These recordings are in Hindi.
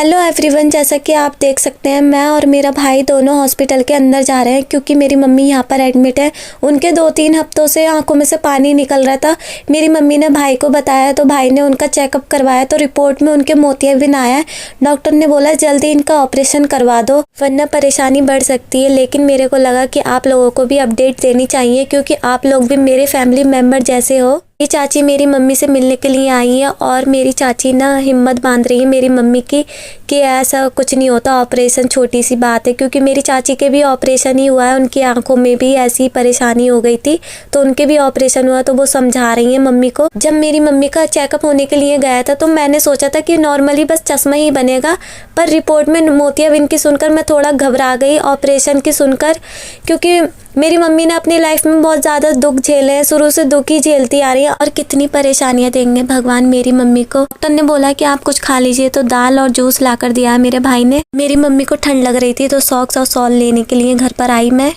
हेलो एवरीवन, जैसा कि आप देख सकते हैं मैं और मेरा भाई दोनों हॉस्पिटल के अंदर जा रहे हैं क्योंकि मेरी मम्मी यहाँ पर एडमिट है। उनके 2-3 हफ्तों से आंखों में से पानी निकल रहा था। मेरी मम्मी ने भाई को बताया तो भाई ने उनका चेकअप करवाया तो रिपोर्ट में उनके मोतियाबिंद आया है। डॉक्टर ने बोला जल्दी इनका ऑपरेशन करवा दो वरना परेशानी बढ़ सकती है। लेकिन मेरे को लगा कि आप लोगों को भी अपडेट देनी चाहिए क्योंकि आप लोग भी मेरे फैमिली मेम्बर जैसे हो। ये चाची मेरी मम्मी से मिलने के लिए आई है और मेरी चाची ना हिम्मत बांध रही है मेरी मम्मी की कि ऐसा कुछ नहीं होता, ऑपरेशन छोटी सी बात है। क्योंकि मेरी चाची के भी ऑपरेशन ही हुआ है, उनकी आंखों में भी ऐसी परेशानी हो गई थी तो उनके भी ऑपरेशन हुआ तो वो समझा रही है मम्मी को। जब मेरी मम्मी का चेकअप होने के लिए गया था तो मैंने सोचा था कि नॉर्मली बस चश्मा ही बनेगा, पर रिपोर्ट में मोतियाबिंद की सुनकर मैं थोड़ा घबरा गई ऑपरेशन की सुनकर। क्योंकि मेरी मम्मी ने अपनी लाइफ में बहुत ज़्यादा दुख झेले हैं, शुरू से दुख ही झेलती आ रही है और कितनी परेशानियां देंगे भगवान मेरी मम्मी को। डॉक्टर ने बोला कि आप कुछ खा लीजिए तो दाल और जूस ला कर दिया मेरे भाई ने। मेरी मम्मी को ठंड लग रही थी तो सॉक्स और शॉल लेने के लिए घर पर आई मैं।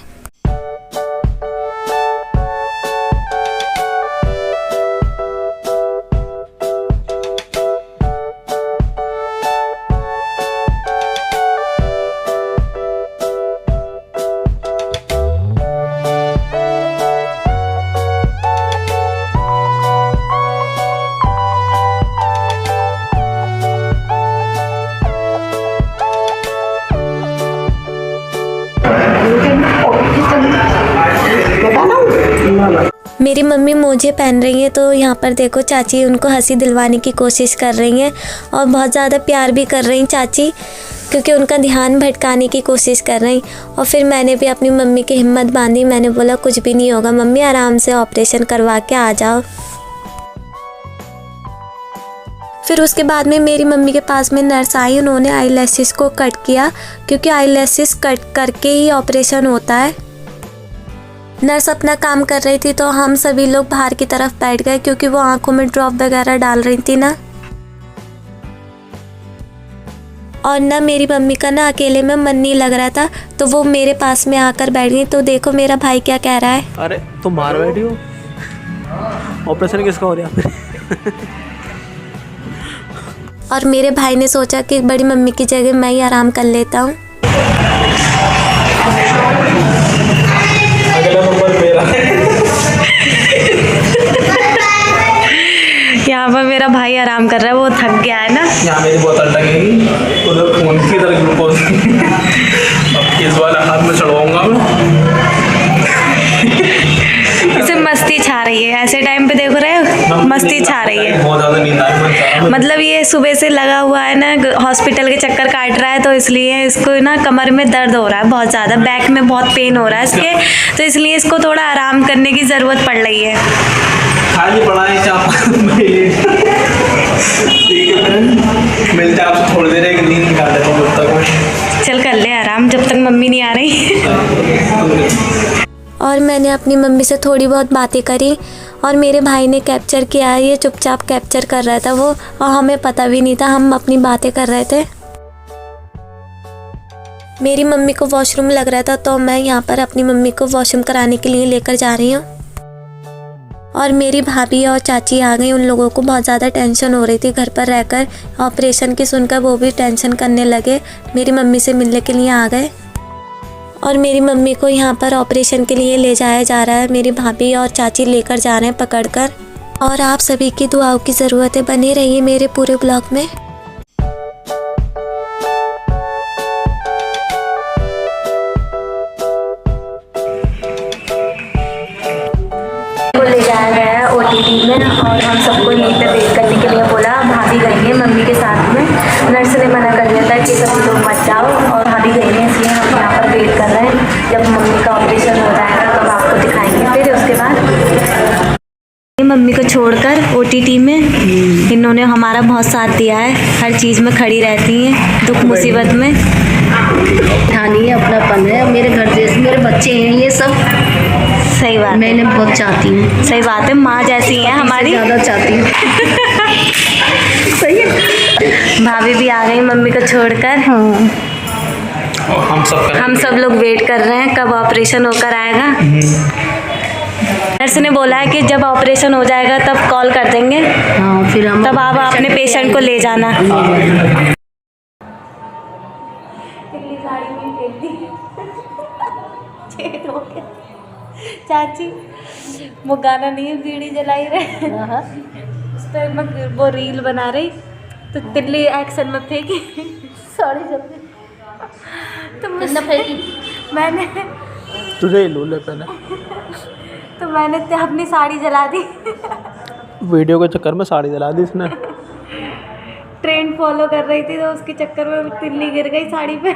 मेरी मम्मी मोजे पहन रही है तो यहाँ पर देखो चाची उनको हंसी दिलवाने की कोशिश कर रही हैं और बहुत ज़्यादा प्यार भी कर रही चाची क्योंकि उनका ध्यान भटकाने की कोशिश कर रही। और फिर मैंने भी अपनी मम्मी की हिम्मत बांधी, मैंने बोला कुछ भी नहीं होगा मम्मी, आराम से ऑपरेशन करवा के आ जाओ। फिर उसके बाद में मेरी मम्मी के पास में नर्स आई, उन्होंने आई लैशेस को कट किया क्योंकि आई लैशेस कट करके ही ऑपरेशन होता है। नर्स अपना काम कर रही थी तो हम सभी लोग बाहर की तरफ बैठ गए क्योंकि वो आंखों में ड्रॉप वगैरह डाल रही थी ना। और ना मेरी मम्मी का ना अकेले में मन नहीं लग रहा था तो वो मेरे पास में आकर बैठ गई। तो देखो मेरा भाई क्या कह रहा है। अरे तुम बाहर बैठी हो, ऑपरेशन किसका हो रहा है? और मेरे भाई ने सोचा कि बड़ी मम्मी की जगह मैं ही आराम कर लेता हूँ। यहाँ पर मेरा भाई आराम कर रहा है, वो थक गया है ना। यहाँ मेरी बोतल टंगेगी, उधर खून की तरह ग्लूकोज अब इस वाला हाथ में चढ़वाऊंगा मैं। इसे मस्ती छा रही है, ऐसे टाइम पे देखो रहे हो मस्ती छा रही है। बहुत ज़्यादा नींद आई। मतलब ये सुबह से लगा हुआ है ना, हॉस्पिटल के चक्कर काट रहा है तो इसलिए इसको ना कमर में दर्द हो रहा है बहुत ज़्यादा, बैक में बहुत पेन हो रहा है इसके, तो इसलिए इसको थोड़ा आराम करने की ज़रूरत पड़ रही है। खाली पड़ा है चाप। ठीक है फ्रेंड, मिलते हैं आपसे थोड़ी देर, एक नींद निकाल देता हूँ तब तक। चल कर ले आराम जब तक मम्मी नहीं आ रही। और मैंने अपनी मम्मी से थोड़ी बहुत बातें करी और मेरे भाई ने कैप्चर किया, ये चुपचाप कैप्चर कर रहा था वो, और हमें पता भी नहीं था, हम अपनी बातें कर रहे थे। मेरी मम्मी को वॉशरूम लग रहा था तो मैं यहाँ पर अपनी मम्मी को वॉशरूम कराने के लिए लेकर जा रही हूँ। और मेरी भाभी और चाची आ गई, उन लोगों को बहुत ज़्यादा टेंशन हो रही थी घर पर रहकर, ऑपरेशन की सुनकर वो भी टेंशन करने लगे, मेरी मम्मी से मिलने के लिए आ गए। और मेरी मम्मी को यहाँ पर ऑपरेशन के लिए ले जाया जा रहा है, मेरी भाभी और चाची लेकर जा रहे हैं पकड़कर। और आप सभी की दुआओं की ज़रूरत है, बने रहिए मेरे पूरे ब्लॉग में। ले जाया गया है OTT में और हम सबको यहीं पे वेट करने के लिए बोला। भाभी गई है मम्मी के साथ में, नर्स ने मना कर दिया था कि सभी लोग मत जाओ, और भाभी गई है इसलिए हम यहाँ पर वेट कर रहे हैं। जब मम्मी का ऑपरेशन हो जाएगा तब आपको दिखाएंगे। फिर उसके बाद मम्मी को छोड़कर OTT में इन्होंने हमारा बहुत साथ दिया है, हर चीज़ में खड़ी रहती हैं दुख मुसीबत में। ठानी है, अपनापन है, मेरे घर जैसे मेरे बच्चे हैं ये सब। सही बात, मैं इन्हें बहुत चाहती हूँ। सही बात है, माँ जैसी है हमारी, ज़्यादा चाहती हूँ। सही है। भाभी भी आ गई मम्मी को छोड़कर। हाँ, हम सब लोग वेट कर रहे हैं कब ऑपरेशन होकर आएगा। नर्स ने बोला है कि जब ऑपरेशन हो जाएगा तब कॉल कर देंगे, हाँ, फिर हम तब आप अपने पेशेंट को ले जाना। चाची वो गाना नहीं है, बीड़ी जलाई रहे उस पर मैं वो रील बना रही तो तिल्ली एक्शन में फेंकी साड़ी जल्दी तो किसने फेंकी? मैंने तुझे ही लोले पहने तो मैंने अपनी साड़ी जला दी। वीडियो के चक्कर में साड़ी जला दी इसने। ट्रेंड फॉलो कर रही थी तो उसके चक्कर में तिल्ली गिर गई साड़ी पे।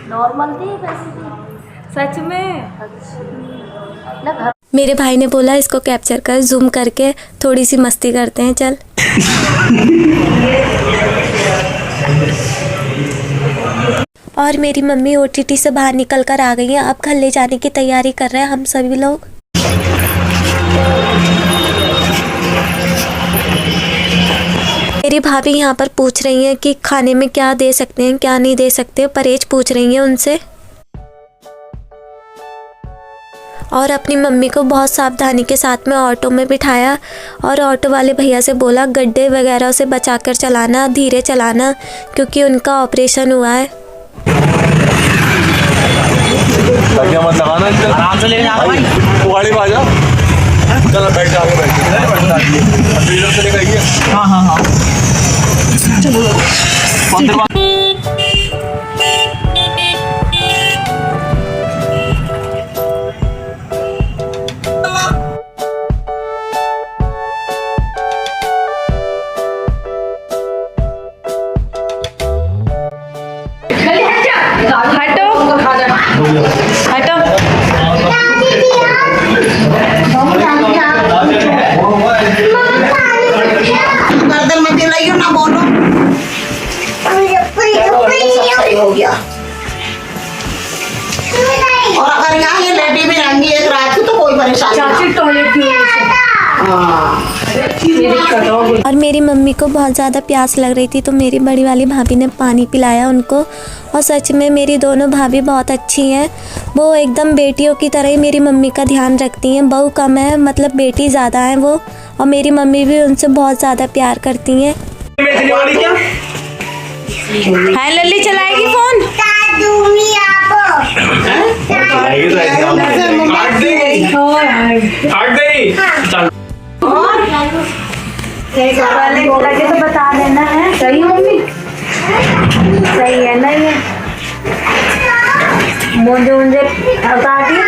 नॉर्मल थी वैसे थी? सच में। ना घर मेरे भाई ने बोला इसको कैप्चर कर, जूम करके थोड़ी सी मस्ती करते हैं चल। और मेरी मम्मी ओटीटी से बाहर निकल कर आ गई है, अब घर ले जाने की तैयारी कर रहे हैं हम सभी लोग। मेरी भाभी यहाँ पर पूछ रही हैं कि खाने में क्या दे सकते हैं क्या नहीं दे सकते, परहेज पूछ रही हैं उनसे। और अपनी मम्मी को बहुत सावधानी के साथ में ऑटो में बिठाया और ऑटो वाले भैया से बोला गड्ढे वगैरह से बचाकर चलाना, धीरे चलाना क्योंकि उनका ऑपरेशन हुआ है। आराम से ले जाना भाई, तू गाड़ी में आ जा। चल बैठ जा, आगे बैठ जा। हाँ हाँ हाँ गर्दन में दिलाइयो ना बोलो हो गया। और अगर यहाँ ये लेटी भी रहेंगी एक रात को तो कोई परेशानी नहीं। टॉयलेट और मेरी मम्मी को बहुत ज़्यादा प्यास लग रही थी तो मेरी बड़ी वाली भाभी ने पानी पिलाया उनको। और सच में मेरी दोनों भाभी बहुत अच्छी हैं, वो एकदम बेटियों की तरह ही मेरी मम्मी का ध्यान रखती हैं। बहू कम है, मतलब बेटी ज़्यादा है वो, और मेरी मम्मी भी उनसे बहुत ज़्यादा प्यार करती हैं। हाय लल्ली चलाएगी फोन। लगे तो बता देना है। सही मम्मी सही है ना ये मुझे मुझे बता दिए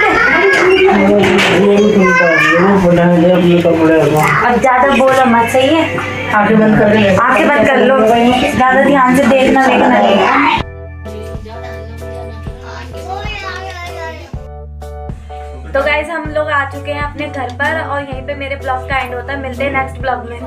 अब ज़्यादा बोलो मत, सही है। आंखें बंद कर रही आंखें बंद कर लो, ज़्यादा ध्यान से देखना नहीं। तो गाइज हम लोग आ चुके हैं अपने घर पर और यहीं पे मेरे ब्लॉग का एंड होता है। मिलते हैं नेक्स्ट ब्लॉग में।